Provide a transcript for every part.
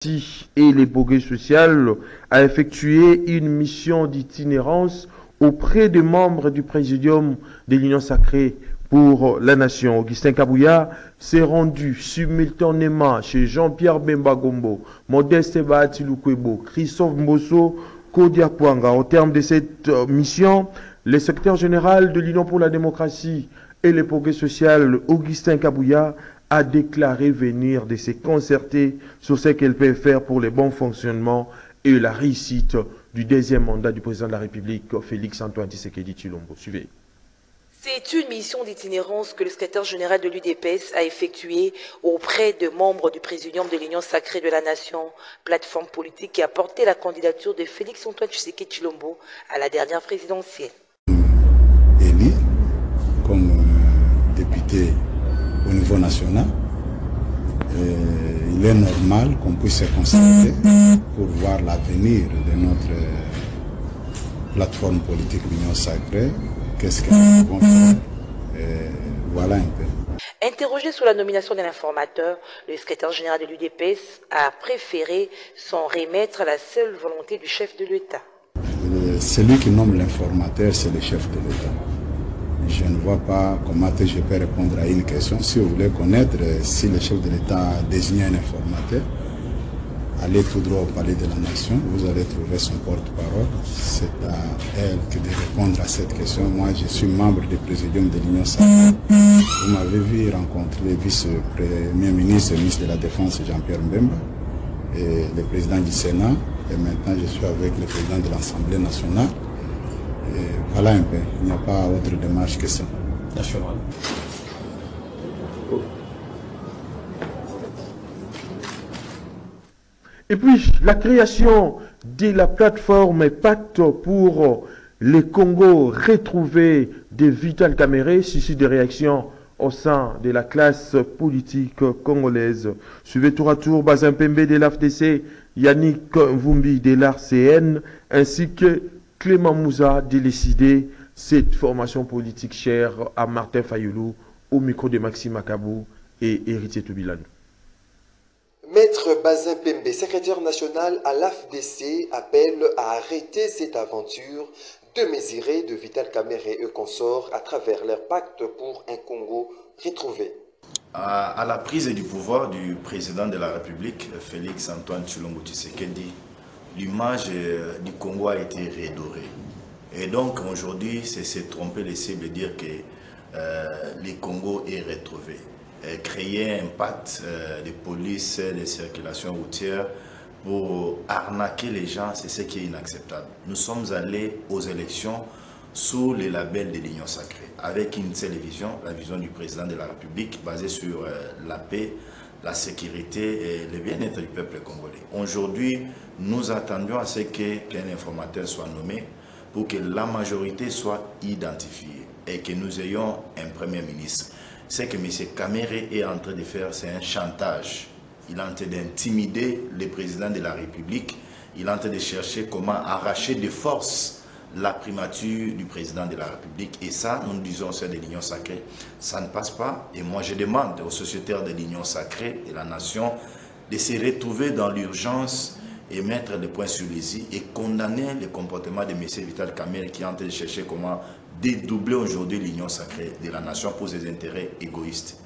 et les progrès social a effectué une mission d'itinérance auprès des membres du Présidium de l'Union sacrée pour la nation. Augustin Kabouya s'est rendu simultanément chez Jean-Pierre Bemba Gombo, Modeste Bahati Lukwebo, Christophe Mbosso, Kodia Kwanga. Au terme de cette mission, le secrétaire général de l'Union pour la démocratie et le progrès social, Augustin Kabouya, a déclaré venir de se concerter sur ce qu'elle peut faire pour le bon fonctionnement et la réussite du deuxième mandat du président de la République, Félix-Antoine Tshisekedi Tshilombo. Suivez. C'est une mission d'itinérance que le secrétaire général de l'UDPS a effectuée auprès de membres du Présidium de l'Union sacrée de la nation, plateforme politique qui a porté la candidature de Félix-Antoine Tshisekedi Tshilombo à la dernière présidentielle. Élu comme député au niveau national, il est normal qu'on puisse se concerter pour voir l'avenir de notre plateforme politique l'Union sacrée. Qu'est-ce qu'elle va faire? Voilà un peu. Interrogé sur la nomination de l'informateur, le secrétaire général de l'UDPS a préféré s'en remettre à la seule volonté du chef de l'État. Celui qui nomme l'informateur, c'est le chef de l'État. Je ne vois pas comment je peux répondre à une question. Si vous voulez connaître si le chef de l'État a désigné un informateur, allez tout droit au palais de la nation, vous allez trouver son porte-parole. C'est à elle que de répondre à cette question. Moi, je suis membre du Présidium de l'Union sacrée. Vous m'avez vu rencontrer le vice-premier ministre, le ministre de la Défense, Jean-Pierre Mbemba, et le président du Sénat. Et maintenant, je suis avec le président de l'Assemblée nationale. Et voilà un peu, il n'y a pas autre démarche que ça. National. Et puis, la création de la plateforme Pacte pour le Congo retrouvé de Vital Kamerhe suscite des réactions au sein de la classe politique congolaise. Suivez tour à tour Bazin Pembe de l'AFDC, Yannick Vumbi de l'ARCN, ainsi que Clément Mouza de décider cette formation politique chère à Martin Fayoulou, au micro de Maxime Akabou et Héritier Toubilane. Maître Bazin Pembe, secrétaire national à l'AFDC, appelle à arrêter cette aventure démesurée de Vital Kamerhe et consorts à travers leur pacte pour un Congo retrouvé. À la prise du pouvoir du président de la République, Félix-Antoine Tshilombo Tshisekedi, l'image du Congo a été redorée. Et donc aujourd'hui, c'est se tromper les cibles de dire que le Congo est retrouvé. Créer un pacte de police, de circulation routière pour arnaquer les gens, c'est ce qui est inacceptable. Nous sommes allés aux élections sous le label de l'Union sacrée, avec une seule vision, la vision du président de la République, basée sur la paix, la sécurité et le bien-être du peuple congolais. Aujourd'hui, nous attendions à ce qu'un informateur soit nommé pour que la majorité soit identifiée et que nous ayons un premier ministre. Ce que M. Kamerhe est en train de faire, c'est un chantage. Il est en train d'intimider le président de la République. Il est en train de chercher comment arracher de force la primature du président de la République. Et ça, nous disons, c'est de l'Union sacrée. Ça ne passe pas. Et moi, je demande aux sociétaires de l'Union sacrée et la nation de se retrouver dans l'urgence et mettre les points sur les i et condamner le comportement de M. Vital Kamerhe qui est en train de chercher comment dédoubler aujourd'hui l'Union sacrée de la nation pour ses intérêts égoïstes.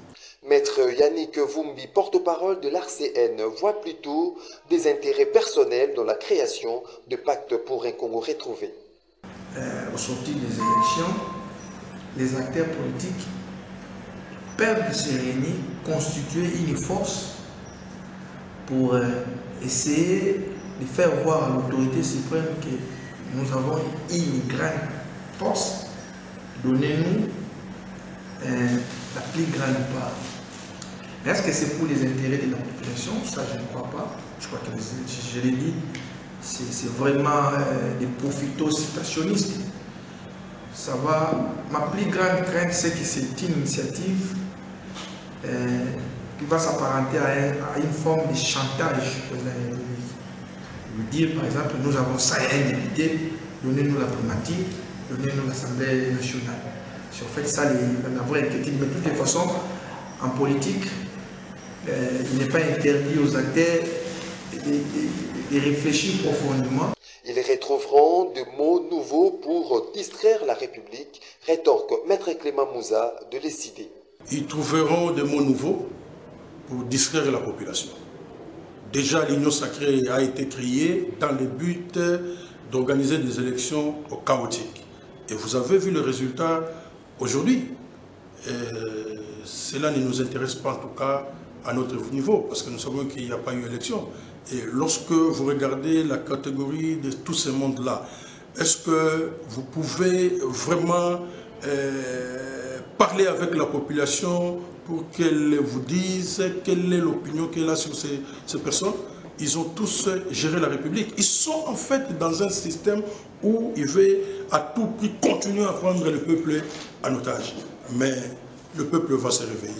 Maître Yannick Vumbi, porte-parole de l'ARCN, voit plutôt des intérêts personnels dans la création de pactes pour un Congo retrouvé. Au sortir des élections, les acteurs politiques peuvent se réunir, constituer une force pour essayer de faire voir à l'autorité suprême que nous avons une grande force. Donnez-nous la plus grande part. Est-ce que c'est pour les intérêts de la population? Ça, je ne crois pas. Je crois que je l'ai dit, c'est vraiment des profito-citationnistes. Ça va. Ma plus grande crainte, c'est que c'est une initiative qui va s'apparenter à une forme de chantage de la République. Vous dire, par exemple, nous avons ça et un député, donnez-nous la primature, donnez-nous l'Assemblée nationale. C'est en fait ça la vraie inquiétude. Mais de toutes les façons, en politique, il n'est pas interdit aux acteurs de réfléchir profondément. Ils retrouveront de mots nouveaux pour distraire la République, rétorque Maître Clément Mouza de l'ECD. Ils trouveront des mots nouveaux pour distraire la population. Déjà, l'Union sacrée a été créée dans le but d'organiser des élections chaotiques. Et vous avez vu le résultat aujourd'hui. Cela ne nous intéresse pas en tout cas à notre niveau, parce que nous savons qu'il n'y a pas eu élection. Et lorsque vous regardez la catégorie de tous ces mondes-là, est-ce que vous pouvez vraiment parler avec la population pour qu'elle vous dise quelle est l'opinion qu'elle a sur ces personnes? Ils ont tous géré la République. Ils sont en fait dans un système où ils veulent à tout prix continuer à prendre le peuple en otage. Mais le peuple va se réveiller.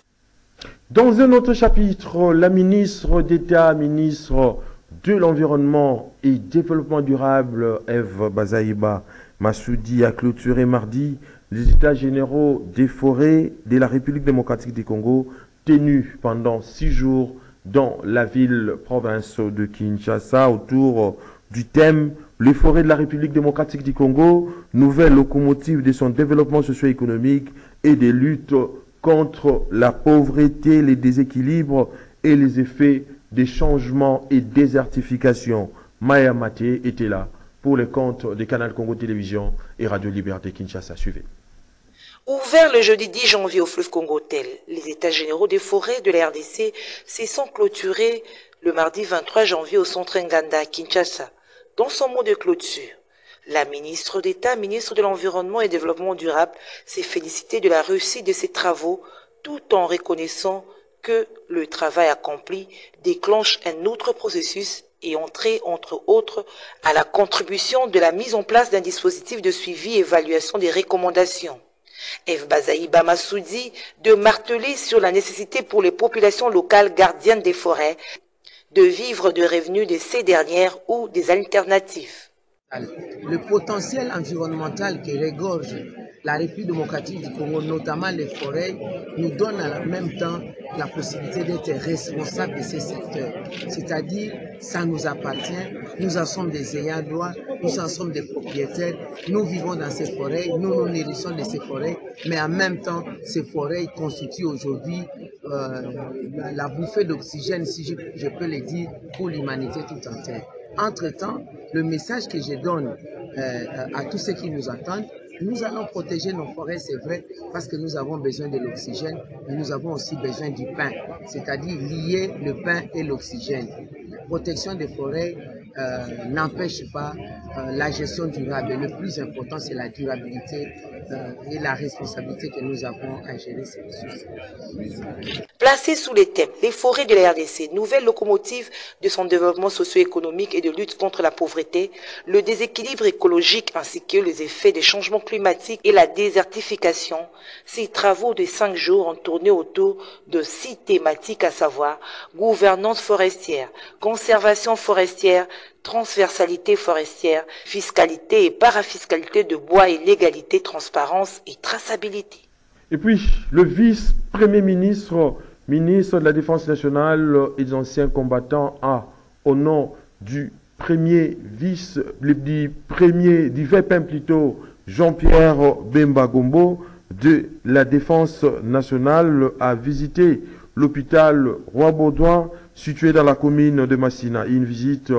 Dans un autre chapitre, la ministre d'État, ministre de l'Environnement et Développement durable, Eve Bazaïba Massoudi, a clôturé mardi les États généraux des forêts de la République démocratique du Congo, tenus pendant 6 jours dans la ville-province de Kinshasa, autour du thème « Les forêts de la République démocratique du Congo, nouvelle locomotive de son développement socio-économique et des luttes contre la pauvreté, les déséquilibres et les effets des changements et désertification ». Maya Maté était là pour les comptes des Canal Congo Télévision et Radio Liberté Kinshasa. Suivez. Ouvert le jeudi 10 janvier au fleuve Congo-Tel, les États généraux des forêts de la RDC s'y sont clôturés le mardi 23 janvier au centre Nganda à Kinshasa. Dans son mot de clôture, la ministre d'État, ministre de l'Environnement et Développement durable, s'est félicitée de la réussite de ces travaux tout en reconnaissant que le travail accompli déclenche un autre processus et entrer, entre autres, à la contribution de la mise en place d'un dispositif de suivi et évaluation des recommandations. Eve Bazaïba Massoudi de marteler sur la nécessité pour les populations locales gardiennes des forêts de vivre de revenus de ces dernières ou des alternatives. Le potentiel environnemental qui regorge la République démocratique du Congo, notamment les forêts, nous donne en même temps la possibilité d'être responsables de ces secteurs. C'est-à-dire, ça nous appartient, nous en sommes des ayants droit, nous en sommes des propriétaires, nous vivons dans ces forêts, nous nous nourrissons de ces forêts, mais en même temps, ces forêts constituent aujourd'hui la bouffée d'oxygène, si je peux le dire, pour l'humanité tout entière. Entre-temps, le message que je donne à tous ceux qui nous entendent, nous allons protéger nos forêts, c'est vrai, parce que nous avons besoin de l'oxygène, mais nous avons aussi besoin du pain, c'est-à-dire lier le pain et l'oxygène. La protection des forêts n'empêche pas la gestion durable. Le plus important, c'est la durabilité et la responsabilité que nous avons à gérer ces ressources. Placé sous les thèmes les forêts de la RDC, nouvelle locomotive de son développement socio-économique et de lutte contre la pauvreté, le déséquilibre écologique ainsi que les effets des changements climatiques et la désertification, ces travaux de 5 jours ont tourné autour de 6 thématiques, à savoir gouvernance forestière, conservation forestière, transversalité forestière, fiscalité et parafiscalité de bois et légalité, transparence et traçabilité. Et puis, le vice-premier ministre, ministre de la Défense nationale et des anciens combattants, a, au nom du premier du VPM plutôt, Jean-Pierre Bemba Gombo, de la Défense nationale, a visité l'hôpital Roi-Baudouin, situé dans la commune de Massina. Une visite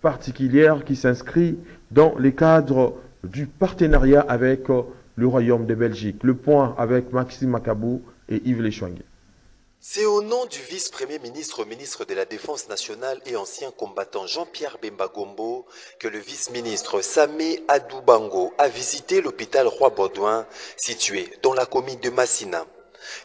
particulière qui s'inscrit dans les cadres du partenariat avec le Royaume de Belgique. Le point avec Maxime Makabou et Yves Lechouangue. C'est au nom du vice-premier ministre, ministre de la Défense nationale et ancien combattant Jean-Pierre Bemba Gombo que le vice-ministre Samé Adoubango a visité l'hôpital Roi-Baudouin situé dans la commune de Massina.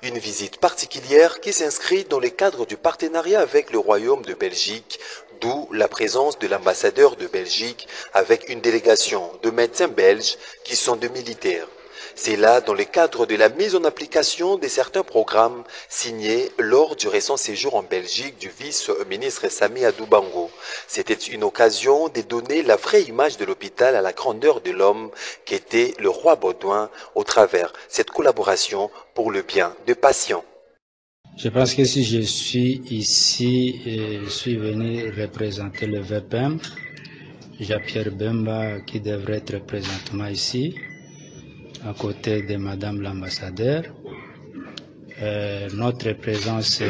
Une visite particulière qui s'inscrit dans le cadre du partenariat avec le Royaume de Belgique, d'où la présence de l'ambassadeur de Belgique avec une délégation de médecins belges qui sont des militaires. C'est là dans le cadre de la mise en application de certains programmes signés lors du récent séjour en Belgique du vice-ministre Samé Adoubango. C'était une occasion de donner la vraie image de l'hôpital à la grandeur de l'homme qu'était le roi Baudouin au travers cette collaboration pour le bien des patients. Je pense que si je suis ici, je suis venu représenter le VPM, Jean-Pierre Bemba, qui devrait être présentement ici, à côté de Madame l'ambassadeur. Notre présence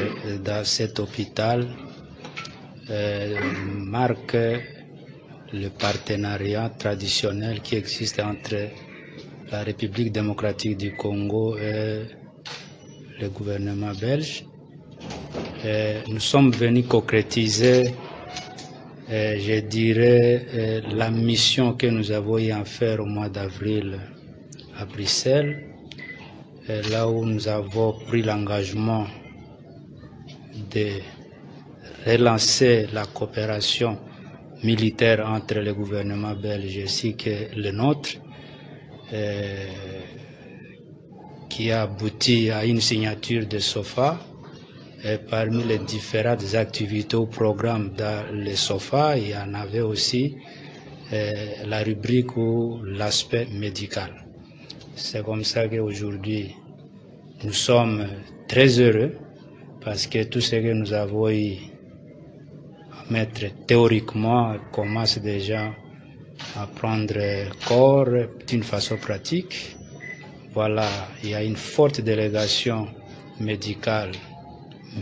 dans cet hôpital marque le partenariat traditionnel qui existe entre la République démocratique du Congo et le gouvernement belge. Nous sommes venus concrétiser, je dirais, la mission que nous avons eu à faire au mois d'avril à Bruxelles, là où nous avons pris l'engagement de relancer la coopération militaire entre le gouvernement belge ainsi que le nôtre, qui a abouti à une signature de SOFA. Et parmi les différentes activités ou programmes dans le SOFA, il y en avait aussi la rubrique ou l'aspect médical. C'est comme ça qu'aujourd'hui, nous sommes très heureux parce que tout ce que nous avons eu à mettre théoriquement commence déjà à prendre corps d'une façon pratique. Voilà, il y a une forte délégation médicale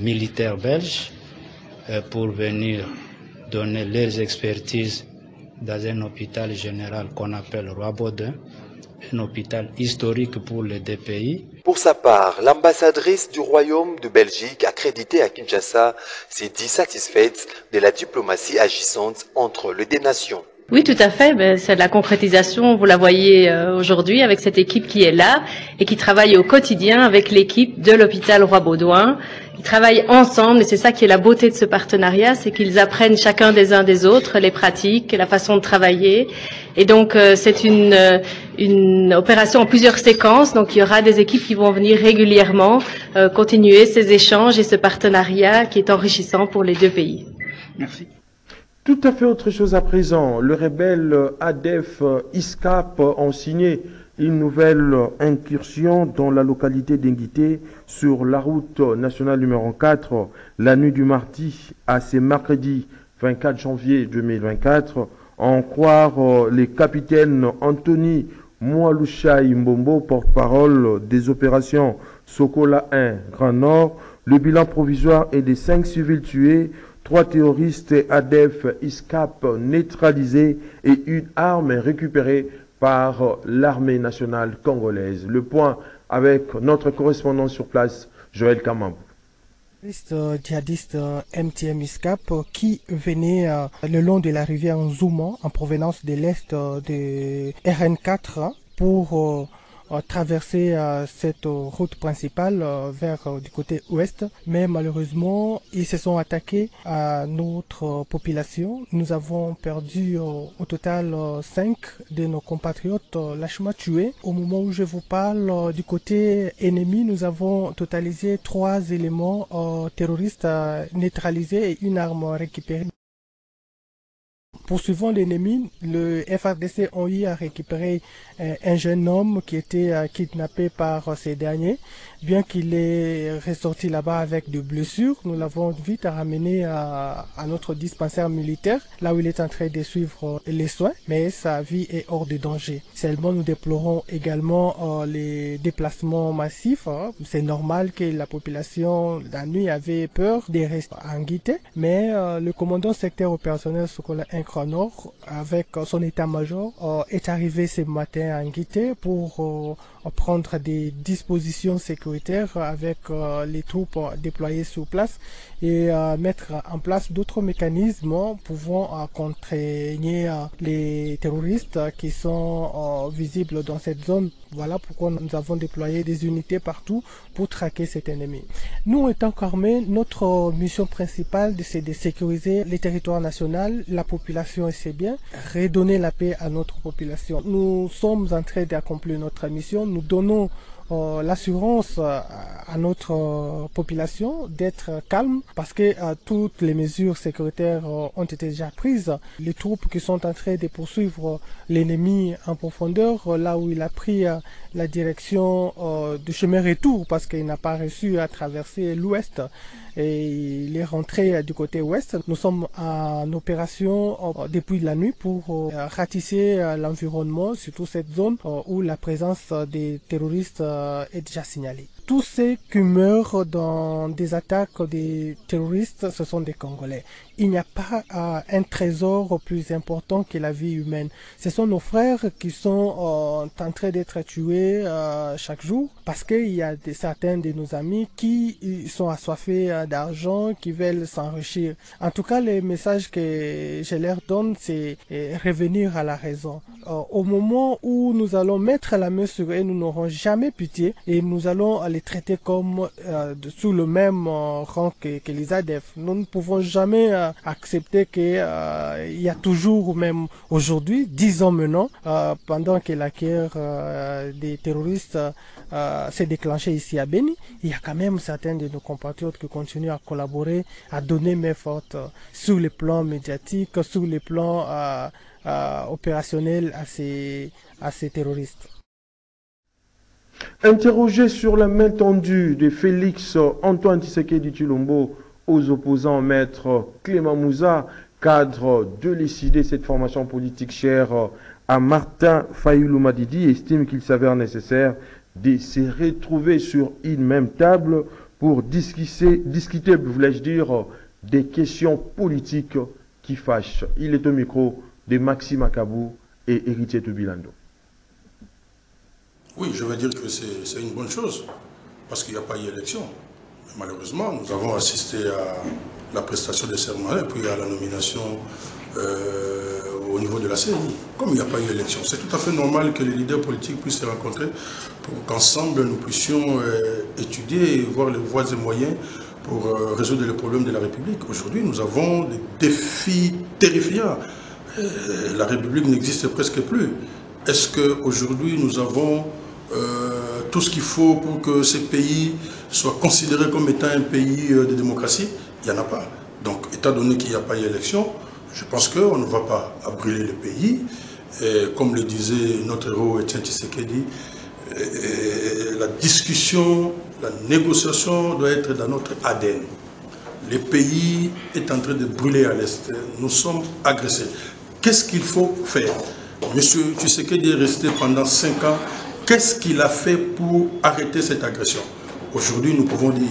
militaire belge pour venir donner leurs expertises dans un hôpital général qu'on appelle Roi Baudouin, un hôpital historique pour les deux pays. Pour sa part, l'ambassadrice du Royaume de Belgique, accréditée à Kinshasa, s'est dit satisfaite de la diplomatie agissante entre les deux nations. Oui, tout à fait. C'est de la concrétisation. Vous la voyez aujourd'hui avec cette équipe qui est là et qui travaille au quotidien avec l'équipe de l'hôpital Roi Baudouin. Ils travaillent ensemble et c'est ça qui est la beauté de ce partenariat, c'est qu'ils apprennent chacun des uns des autres les pratiques, la façon de travailler. Et donc c'est une opération en plusieurs séquences. Donc il y aura des équipes qui vont venir régulièrement continuer ces échanges et ce partenariat qui est enrichissant pour les deux pays. Merci. Tout à fait autre chose à présent. Le rebelle ADF ISCAP ont signé une nouvelle incursion dans la localité d'Inguité sur la route nationale numéro 4 la nuit du mardi à ce mercredi 24 janvier 2024. En croire les capitaines Anthony Moualoucha Mbombo, porte-parole des opérations Sokola 1 Grand Nord, le bilan provisoire est de 5 civils tués, 3 terroristes ADF ISCAP neutralisés et une arme récupérée par l'armée nationale congolaise. Le point avec notre correspondant sur place, Joël Kamambou. Djihadiste MTM ISCAP qui venait le long de la rivière Nzouma en provenance de l'est de RN4 pour traverser cette route principale vers du côté ouest, mais malheureusement ils se sont attaqués à notre population. Nous avons perdu au total 5 de nos compatriotes lâchement tués. Au moment où je vous parle, du côté ennemi, nous avons totalisé 3 éléments terroristes neutralisés et une arme récupérée. Poursuivant l'ennemi, le FARDC ont eu à récupérer un jeune homme qui était kidnappé par ces derniers. Bien qu'il est ressorti là-bas avec des blessures, nous l'avons vite ramené à notre dispensaire militaire, là où il est en train de suivre les soins, mais sa vie est hors de danger. Seulement, nous déplorons également les déplacements massifs. C'est normal que la population, la nuit, avait peur de rester en Guité, mais le commandant secteur opérationnel Sokola 1 Grand Nord, avec son état-major, est arrivé ce matin à Nguité pour prendre des dispositions sécuritaires avec les troupes déployées sur place et mettre en place d'autres mécanismes pouvant contraigner les terroristes qui sont visibles dans cette zone. Voilà pourquoi nous avons déployé des unités partout pour traquer cet ennemi. Nous, étant qu'armés, notre mission principale, c'est de sécuriser les territoires nationaux, la population et ses biens, redonner la paix à notre population. Nous sommes en train d'accomplir notre mission. Nous donnons l'assurance à notre population d'être calme parce que toutes les mesures sécuritaires ont été déjà prises. Les troupes qui sont en train de poursuivre l'ennemi en profondeur, là où il a pris la direction du chemin retour parce qu'il n'a pas réussi à traverser l'ouest et il est rentré du côté ouest. Nous sommes en opération depuis la nuit pour ratisser l'environnement, surtout cette zone où la présence des terroristes est déjà signalée. Tous ceux qui meurent dans des attaques des terroristes, ce sont des Congolais. Il n'y a pas un trésor plus important que la vie humaine. Ce sont nos frères qui sont en train d'être tués chaque jour parce qu'il y a certains de nos amis qui sont assoiffés d'argent, qui veulent s'enrichir. En tout cas, le message que je leur donne, c'est revenir à la raison. Au moment où nous allons mettre la main sur eux, nous n'aurons jamais pitié et nous allons les traiter comme sous le même rang que les ADF. Nous ne pouvons jamais accepter qu'il y a toujours, même aujourd'hui, 10 ans maintenant, pendant que la guerre des terroristes s'est déclenchée ici à Beni, il y a quand même certains de nos compatriotes qui continuent à collaborer, à donner main forte sur le plan médiatique, sur le plan opérationnel à ces terroristes. Interrogé sur la main tendue de Félix Antoine Tshisekedi Tshilombo aux opposants, maître Clément Mouza, cadre de l'ECD, cette formation politique chère à Martin Fayulu Madidi, estime qu'il s'avère nécessaire de se retrouver sur une même table pour discuter, voulais-je dire, des questions politiques qui fâchent. Il est au micro de Maxime Akabou et Héritier Tubilando. Oui, je veux dire que c'est une bonne chose, parce qu'il n'y a pas eu élection. Malheureusement, nous avons assisté à la prestation des serments et puis à la nomination au niveau de la CENI. Comme il n'y a pas eu élection, c'est tout à fait normal que les leaders politiques puissent se rencontrer pour qu'ensemble nous puissions étudier et voir les voies et moyens pour résoudre les problèmes de la République. Aujourd'hui, nous avons des défis terrifiants. La République n'existe presque plus. Est-ce qu'aujourd'hui nous avons tout ce qu'il faut pour que ce pays soit considéré comme étant un pays de démocratie? Il n'y en a pas. Donc, étant donné qu'il n'y a pas eu élection, je pense qu'on ne va pas brûler le pays. Et comme le disait notre héros Etienne Tshisekedi, la discussion, la négociation doit être dans notre ADN. Le pays est en train de brûler à l'Est. Nous sommes agressés. Qu'est-ce qu'il faut faire? Monsieur Tshisekedi est resté pendant 5 ans. Qu'est-ce qu'il a fait pour arrêter cette agression? Aujourd'hui, nous pouvons dire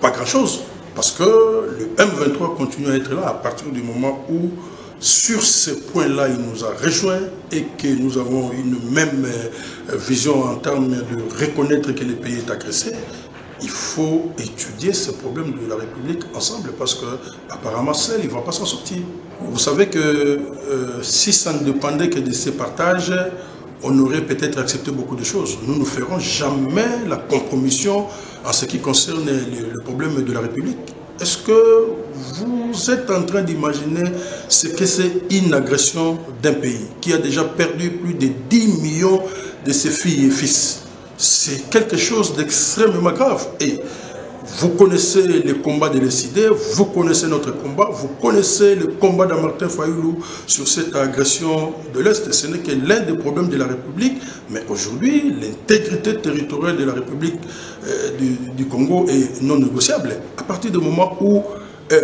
pas grand-chose, parce que le M23 continue à être là à partir du moment où, sur ce point-là, il nous a rejoints et que nous avons une même vision en termes de reconnaître que le pays est agressé. Il faut étudier ce problème de la République ensemble, parce que apparemment seul, il ne va pas s'en sortir. Vous savez que si ça ne dépendait que de ces partages, on aurait peut-être accepté beaucoup de choses. Nous ne ferons jamais la compromission en ce qui concerne le problème de la République. Est-ce que vous êtes en train d'imaginer ce que c'est une agression d'un pays qui a déjà perdu plus de 10 millions de ses filles et fils? C'est quelque chose d'extrêmement grave. Et vous connaissez les combats de l'ECD, vous connaissez notre combat, vous connaissez le combat de Martin Fayulu sur cette agression de l'Est. Ce n'est que l'un des problèmes de la République, mais aujourd'hui, l'intégrité territoriale de la République du Congo est non négociable. À partir du moment où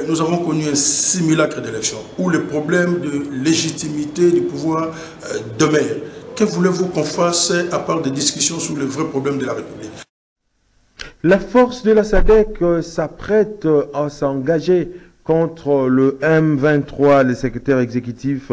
nous avons connu un simulacre d'élection, où le problème de légitimité du pouvoir demeure, que voulez-vous qu'on fasse à part des discussions sur les vrais problèmes de la République? La force de la SADC s'apprête à s'engager contre le M23. Le secrétaire exécutif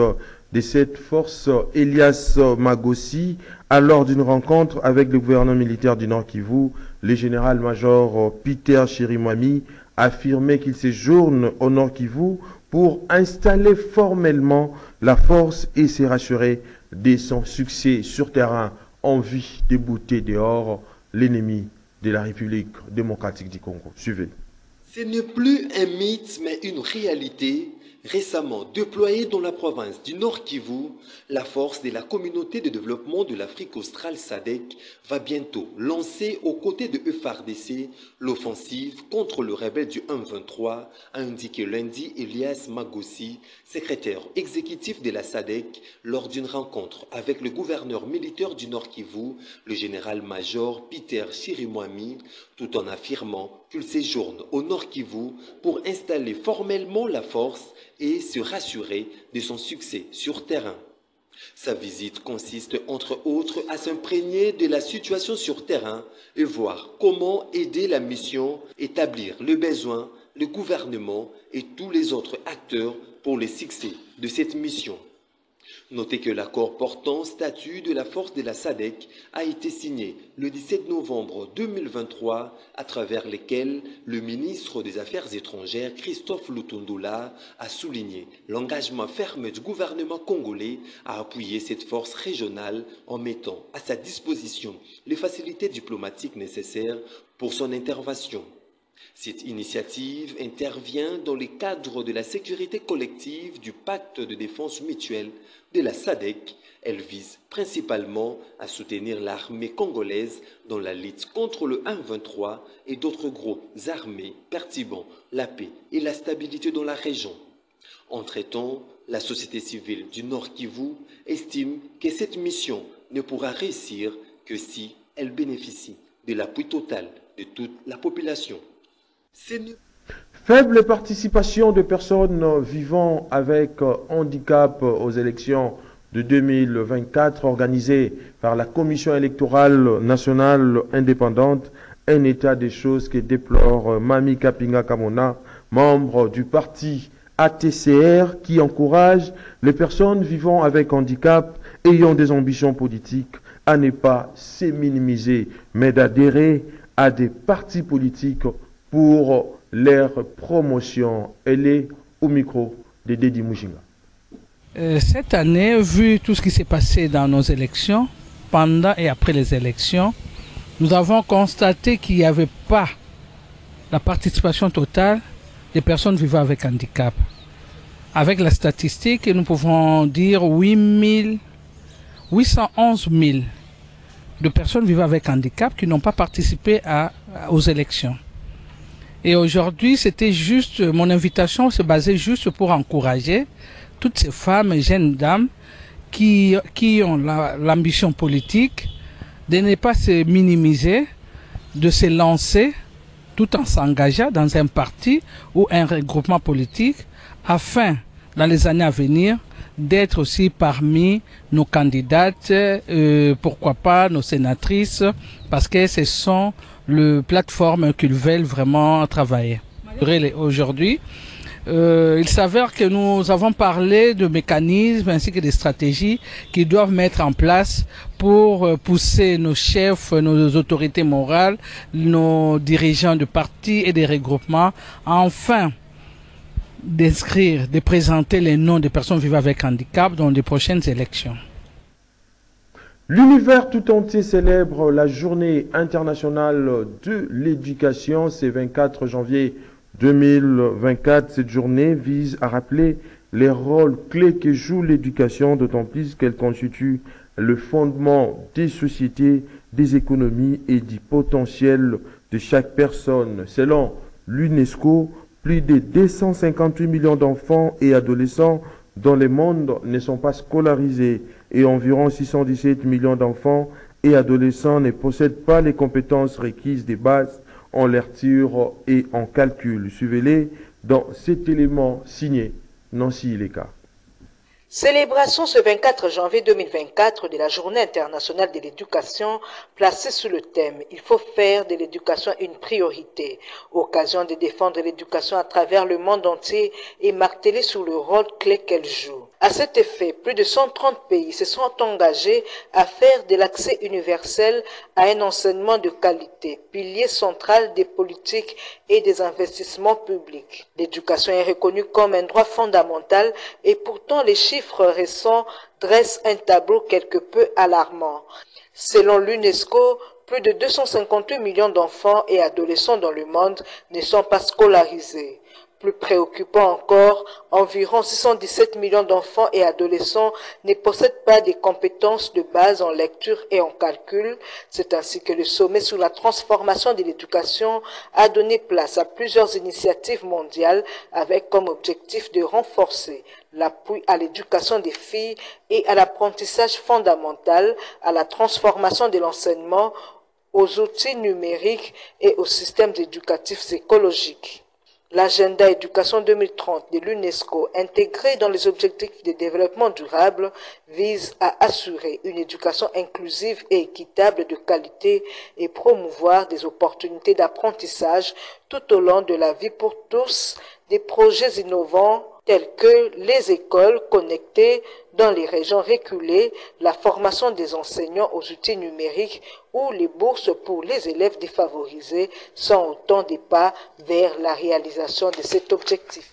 de cette force, Elias Magossi, à lors d'une rencontre avec le gouverneur militaire du Nord Kivu, le général-major Peter Chirimwami, a affirmé qu'il séjourne au Nord Kivu pour installer formellement la force et se rassurer de son succès sur terrain en vue de bouter dehors l'ennemi de la République démocratique du Congo. Suivez. Ce n'est plus un mythe, mais une réalité. Récemment déployée dans la province du Nord Kivu, la force de la communauté de développement de l'Afrique australe SADC va bientôt lancer aux côtés de FARDC l'offensive contre le rebelle du 1-23, a indiqué lundi Elias Magossi, secrétaire exécutif de la SADC, lors d'une rencontre avec le gouverneur militaire du Nord Kivu, le général-major Peter Chirimwami, tout en affirmant qu'il séjourne au Nord Kivu pour installer formellement la force et se rassurer de son succès sur terrain. Sa visite consiste entre autres à s'imprégner de la situation sur terrain et voir comment aider la mission, établir le besoin, le gouvernement et tous les autres acteurs pour le succès de cette mission. Notez que l'accord portant statut de la force de la SADC a été signé le 17 novembre 2023, à travers lequel le ministre des Affaires étrangères Christophe Lutundula a souligné l'engagement ferme du gouvernement congolais à appuyer cette force régionale en mettant à sa disposition les facilités diplomatiques nécessaires pour son intervention. Cette initiative intervient dans le cadre de la sécurité collective du pacte de défense mutuelle de la SADC. Elle vise principalement à soutenir l'armée congolaise dans la lutte contre le 1-23 et d'autres groupes armés perturbant la paix et la stabilité dans la région. Entre-temps, la société civile du Nord Kivu estime que cette mission ne pourra réussir que si elle bénéficie de l'appui total de toute la population. Faible participation de personnes vivant avec handicap aux élections de 2024 organisées par la Commission électorale nationale indépendante, un état des choses que déplore Mami Kapinga Kamona, membre du parti ATCR, qui encourage les personnes vivant avec handicap ayant des ambitions politiques à ne pas se minimiser, mais d'adhérer à des partis politiques pour leur promotion. Elle est au micro de Dedi Mouchinga. Cette année, vu tout ce qui s'est passé dans nos élections, pendant et après les élections, nous avons constaté qu'il n'y avait pas la participation totale des personnes vivant avec handicap. Avec la statistique, nous pouvons dire 811 000 de personnes vivant avec handicap qui n'ont pas participé aux élections. Et aujourd'hui, c'était juste, mon invitation se basait juste pour encourager toutes ces femmes et jeunes dames qui ont l'ambition politique de ne pas se minimiser, de se lancer tout en s'engageant dans un parti ou un regroupement politique afin, dans les années à venir, d'être aussi parmi nos candidates, pourquoi pas nos sénatrices, parce que ce sont les plateformes qu'ils veulent vraiment travailler. Aujourd'hui, il s'avère que nous avons parlé de mécanismes ainsi que des stratégies qui doivent mettre en place pour pousser nos chefs, nos autorités morales, nos dirigeants de partis et des regroupements à enfin d'inscrire, de présenter les noms des personnes vivant avec handicap dans les prochaines élections. L'univers tout entier célèbre la journée internationale de l'éducation. C'est 24 janvier 2024. Cette journée vise à rappeler les rôles clés que joue l'éducation, d'autant plus qu'elle constitue le fondement des sociétés, des économies et du potentiel de chaque personne. Selon l'UNESCO, plus de 258 millions d'enfants et adolescents dans le monde ne sont pas scolarisés et environ 617 millions d'enfants et adolescents ne possèdent pas les compétences requises de base en lecture et en calcul. Suivez-les dans cet élément signé Nancy Ileka. Célébration ce 24 janvier 2024 de la Journée internationale de l'éducation placée sous le thème « Il faut faire de l'éducation une priorité ». Occasion de défendre l'éducation à travers le monde entier et marteler sur le rôle clé qu'elle joue. À cet effet, plus de 130 pays se sont engagés à faire de l'accès universel à un enseignement de qualité, pilier central des politiques et des investissements publics. L'éducation est reconnue comme un droit fondamental et pourtant les chiffres récents dressent un tableau quelque peu alarmant. Selon l'UNESCO, plus de 258 millions d'enfants et adolescents dans le monde ne sont pas scolarisés. Plus préoccupant encore, environ 617 millions d'enfants et adolescents ne possèdent pas des compétences de base en lecture et en calcul. C'est ainsi que le sommet sur la transformation de l'éducation a donné place à plusieurs initiatives mondiales avec comme objectif de renforcer l'appui à l'éducation des filles et à l'apprentissage fondamental, à la transformation de l'enseignement, aux outils numériques et aux systèmes éducatifs écologiques. L'agenda éducation 2030 de l'UNESCO, intégré dans les objectifs de développement durable, vise à assurer une éducation inclusive et équitable de qualité et promouvoir des opportunités d'apprentissage tout au long de la vie pour tous, des projets innovants tels que les écoles connectées dans les régions reculées, la formation des enseignants aux outils numériques ou les bourses pour les élèves défavorisés sont autant de pas vers la réalisation de cet objectif.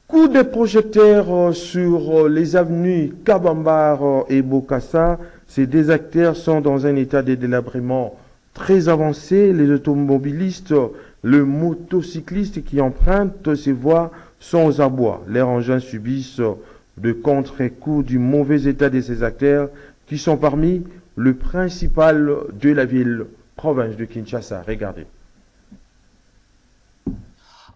Coup de projecteur sur les avenues Kabambar et Bokassa. Ces deux acteurs sont dans un état de délabrement très avancé. Les automobilistes, les motocyclistes qui empruntent ces voies sont aux abois. Leurs engins subissent de contre-coups du mauvais état de ces acteurs qui sont parmi le principal de la ville, province de Kinshasa. Regardez.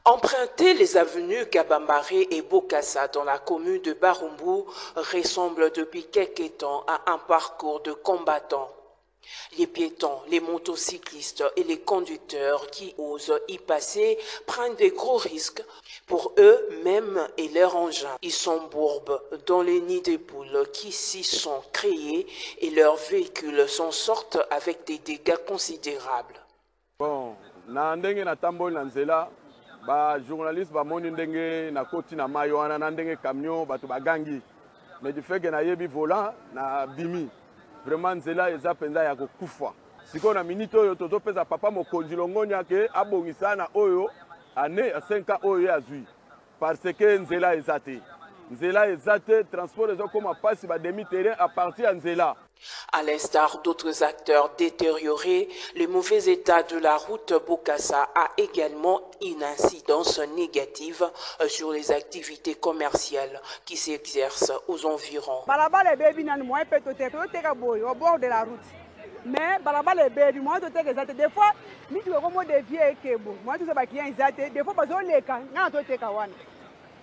Emprunter les avenues Kabambaré et Bokassa dans la commune de Barumbu ressemble depuis quelques temps à un parcours de combattants. Les piétons, les motocyclistes et les conducteurs qui osent y passer prennent de gros risques pour eux-mêmes et leurs engins. Ils s'embourbent dans les nids de poules qui s'y sont créés et leurs véhicules s'en sortent avec des dégâts considérables. Bon, na ndenge na tamboli na nzela, ba journaliste ba moni ndenge na koti na mayo wana na ndenge camion bato bagangi. Mais du fait que na yebi volant na bimi. Vraiment nzela eza penza ya kokufa. Siko na minute oyo tozopeza papa mokonzi longonya ke abongisa na oyo ane 5 oyo azui. Parce que nzela ezate. Nzela ezate transport ezokoma pasi ba demi terrain à partir ya nzela. À l'instar d'autres acteurs détériorés, le mauvais état de la route Bokassa a également une incidence négative sur les activités commerciales qui s'exercent aux environs. Au bord de la route. Mais balabala est moi tout est des fois ni tu comme des vieux kebo moi tout ça ba qui est des fois bazo leka na to teka wana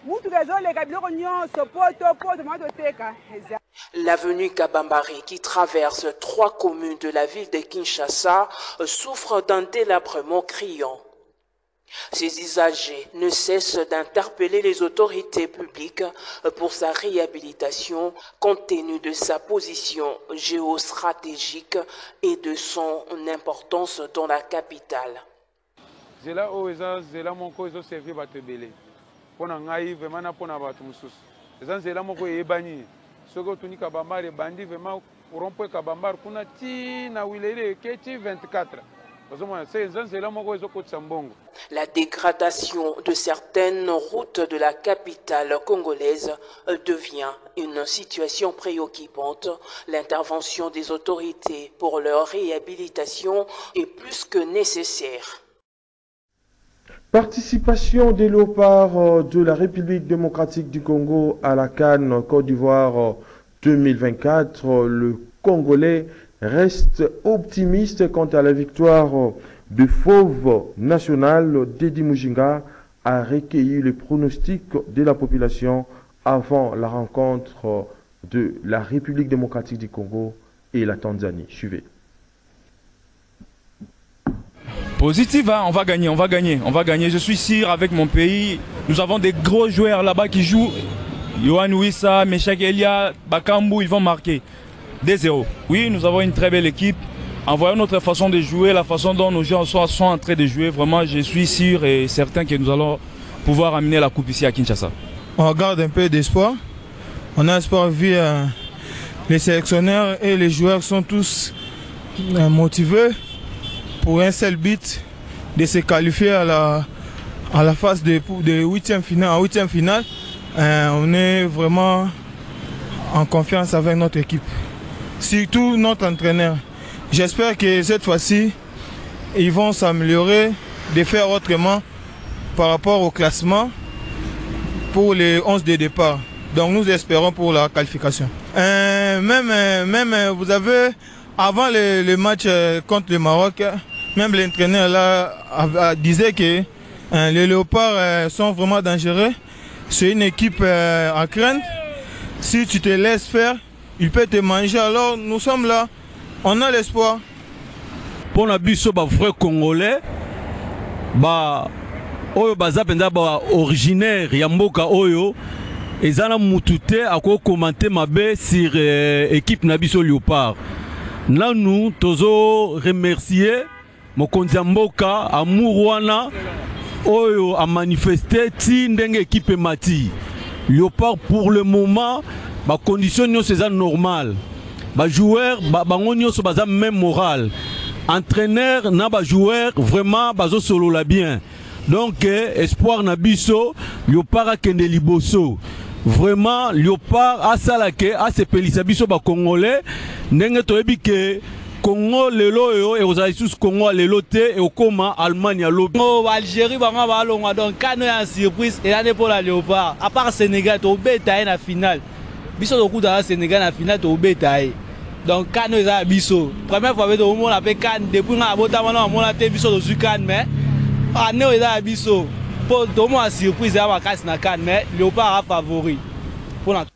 mutu gazo leka biloko nyonso poto moi to teka. L'avenue Kabambaré, qui traverse 3 communes de la ville de Kinshasa, souffre d'un délabrement criant. Ces usagers ne cessent d'interpeller les autorités publiques pour sa réhabilitation compte tenu de sa position géostratégique et de son importance dans la capitale. Zela oza zela moko ezo servir bato ebele. Pona ngai vraiment na pona bato mususu. Eza zela moko eyebani. Soko tuni Kabambar bandi vraiment rompo Kabambar kuna ti na wilele keti 24. La dégradation de certaines routes de la capitale congolaise devient une situation préoccupante. L'intervention des autorités pour leur réhabilitation est plus que nécessaire. Participation des léopards de la République démocratique du Congo à la CAN Côte d'Ivoire 2024. Le Congolais reste optimiste quant à la victoire de Fauve National. Dédi Mujinga a recueilli les pronostics de la population avant la rencontre de la République démocratique du Congo et la Tanzanie. Suivez. Positive, hein? On va gagner. Je suis sûr avec mon pays. Nous avons des gros joueurs là-bas qui jouent. Yohan Wissa, Meshak Elia, Bakambu, ils vont marquer. 2-0. Oui, nous avons une très belle équipe. En voyant notre façon de jouer, la façon dont nos joueurs sont en train de jouer, vraiment, je suis sûr et certain que nous allons pouvoir amener la coupe ici à Kinshasa. On garde un peu d'espoir. On a espoir vu les sélectionneurs et les joueurs sont tous motivés pour un seul but de se qualifier à la phase de 8e finale. En 8e finale, on est vraiment en confiance avec notre équipe. Surtout notre entraîneur. J'espère que cette fois-ci, ils vont s'améliorer, de faire autrement par rapport au classement pour les 11 de départ. Donc nous espérons pour la qualification. Même vous avez, avant le match contre le Maroc, même l'entraîneur là disait que les Léopards sont vraiment dangereux. C'est une équipe à craindre. Si tu te laisses faire, il peut te manger. Alors nous sommes là, on a l'espoir. Pour la biso ba vrai congolais, ba oyo baza penza ba originaire ya mboka oyo ezana mutute ako commenter mabe sur équipe na biso Léopard. Là nous tozo remercier mokonzi ya mboka amour wana oyo a manifesté ti ndenge équipe mati. Léopard pour le moment ba condition nyonso eza normal. Ba joueur bango nyonso baza même moral. Entraîneur na ba joueur vraiment bazo solo la bien. Donc espoir na biso Léopard akende liboso. Vraiment Léopard asalake asepelisa biso ba congolais ndenge toyebi ke Congo lelo yo et aux Aïsous Congo lelo te et au coma Allemagne à l'eau. Algérie banga ba longa donc quand y a surprise et là pour la Léopard à part Sénégal to beta na finale. Biso to coup dans Sénégal na finale to beta. Donc quand nous a biso première fois avec au monde appelé can depuis na bota on a té biso do can mais année il a biso pour tout monde surprise à ma casse na can mais Léopard a favori pour la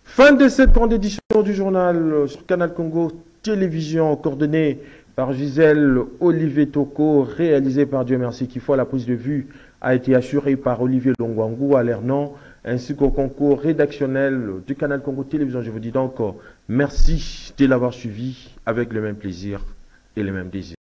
fin de cette grande édition du journal sur Canal Congo Télévision, coordonnée par Gisèle Olivier Toko, réalisée par Dieu merci qui fois la prise de vue a été assurée par Olivier Longwangou à Lernon, ainsi qu'au concours rédactionnel du Canal Congo Télévision. Je vous dis donc merci de l'avoir suivi avec le même plaisir et le même désir.